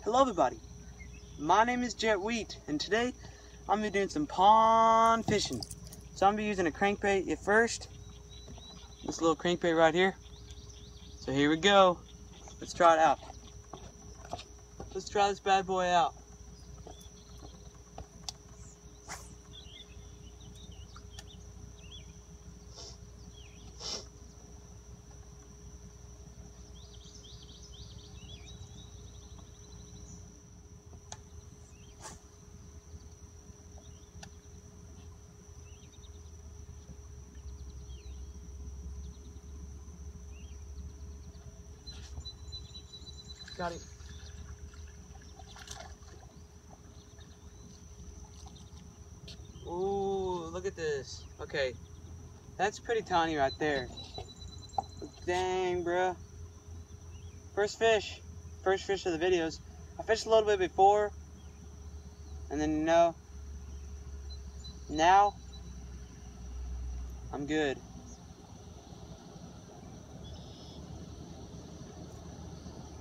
Hello everybody, my name is Jettwheat, and today I'm going to be doing some pond fishing. So I'm going to be using a crankbait at first, this little crankbait right here. So here we go, let's try it out. Let's try this bad boy out. Got it. Ooh, look at this. Okay, that's pretty tiny right there. Dang, bruh. First fish of the videos. I fished a little bit before, and then now I'm good.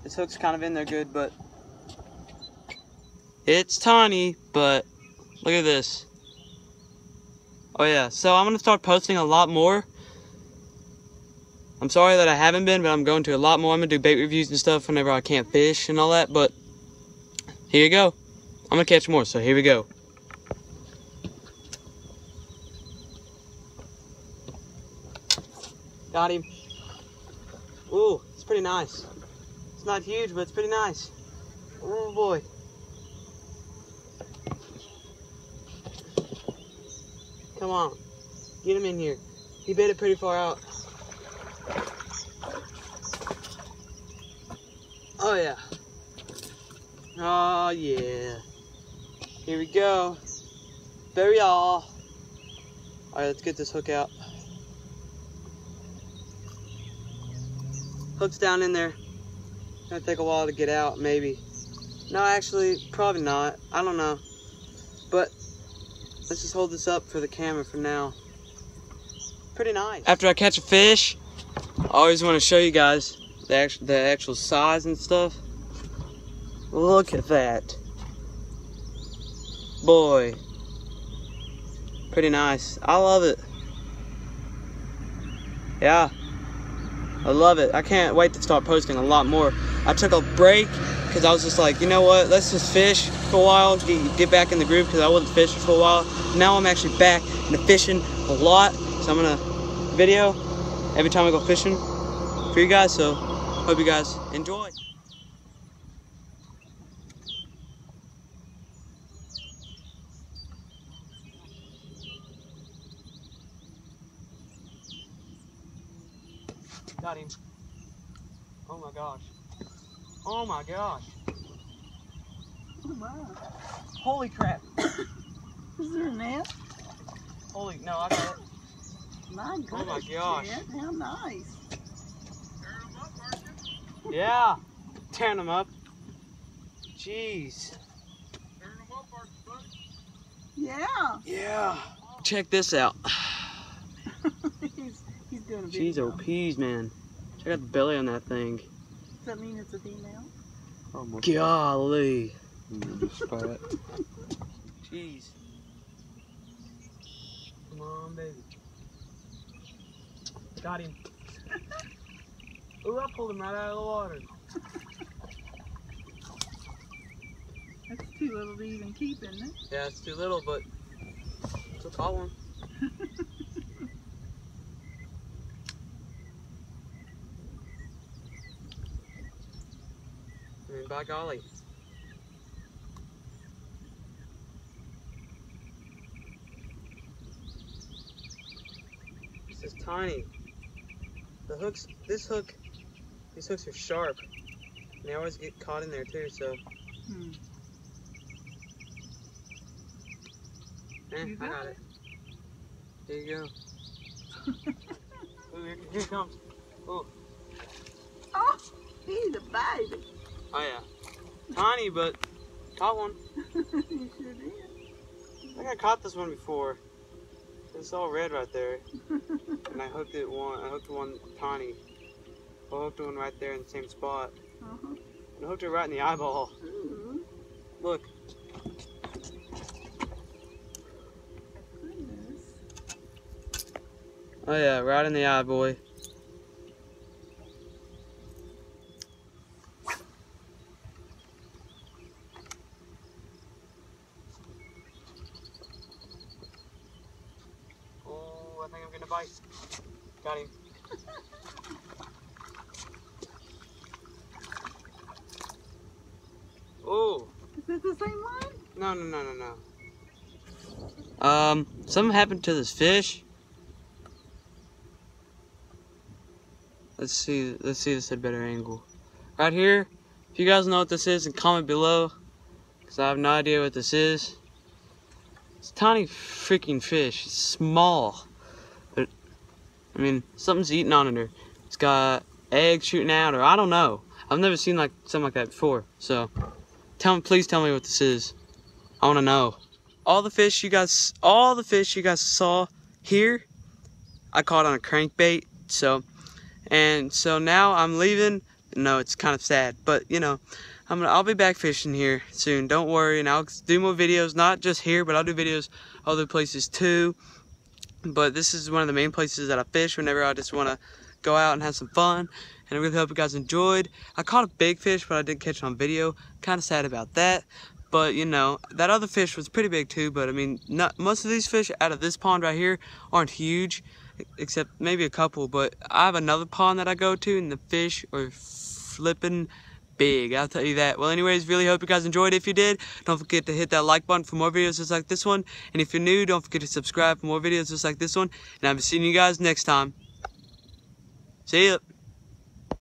This hook's kind of in there good, but it's tiny, but look at this. Oh yeah, so I'm gonna start posting a lot more. I'm sorry that I haven't been, but I'm going to a lot more. I'm gonna do bait reviews and stuff whenever I can't fish and all that, but here you go. I'm gonna catch more, so here we go. Got him. Ooh, it's pretty nice. It's not huge, but it's pretty nice. Oh boy. Come on, get him in here. He bit it pretty far out. Oh yeah. Oh yeah. Here we go. Bury all. Alright, let's get this hook out. Hook's down in there. Gonna take a while to get out, maybe. No, actually, probably not. I don't know. But let's just hold this up for the camera for now. Pretty nice. After I catch a fish, I always want to show you guys the actual size and stuff. Look at that. Boy. Pretty nice. I love it. Yeah. I love it. I can't wait to start posting a lot more. I took a break because I was just like, you know what? Let's just fish for a while, get back in the groove because I wasn't fishing for a while. Now I'm actually back into fishing a lot. So I'm going to video every time I go fishing for you guys. So hope you guys enjoy. Got him. Oh my gosh. Oh my gosh. Oh my. Holy crap. Is there a net? Holy, no, I got it. My goodness. Oh my gosh. Jet, how nice. Tearing them up, aren't you? Yeah. Tearing them up. Jeez. Tearing them up, aren't you, buddy? Yeah. Yeah. Check this out. he's doing a Jeez, video. oh peas, man. Check out the belly on that thing. Does that mean it's a female? Golly. Jeez. Come on, baby. Got him. Ooh, I pulled him right out of the water. That's too little to even keep, isn't it? Yeah, it's too little, but it's a tall one. I mean, by golly. This is tiny. The hooks, these hooks are sharp. And they always get caught in there too, so. You I got it. There you go. Ooh, here it comes. Ooh. Oh, he's a baby. Oh yeah. Tiny, but caught one. You sure did. I think I caught this one before. It's all red right there. And I hooked one tiny. I hooked one right there in the same spot. Uh-huh. And I hooked it right in the eyeball. Ooh. Look. Goodness. Oh yeah, right in the eye, boy. Oh, I think I'm gonna bite. Got him. Oh. Is that the same one? No. Something happened to this fish. Let's see this at a better angle. Right here, if you guys know what this is, then comment below, because I have no idea what this is. It's a tiny freaking fish. It's small. But, I mean, something's eating on it. It's got eggs shooting out, or I don't know. I've never seen like something like that before. So, please tell me what this is. I want to know. All the fish you guys saw here, I caught on a crankbait. So now I'm leaving. No, it's kind of sad, but you know, I'll be back fishing here soon. Don't worry, and I'll do more videos, not just here, but I'll do videos other places too. But this is one of the main places that I fish whenever I just want to go out and have some fun. And I really hope you guys enjoyed. I caught a big fish, but I didn't catch it on video. Kind of sad about that. But you know, that other fish was pretty big too. But I mean, most of these fish out of this pond right here aren't huge, except maybe a couple. But I have another pond that I go to, and the fish are flipping big, I'll tell you that. Well, anyways, really hope you guys enjoyed. If you did, don't forget to hit that like button for more videos just like this one. And if you're new, don't forget to subscribe for more videos just like this one. And I'll be seeing you guys next time. See ya.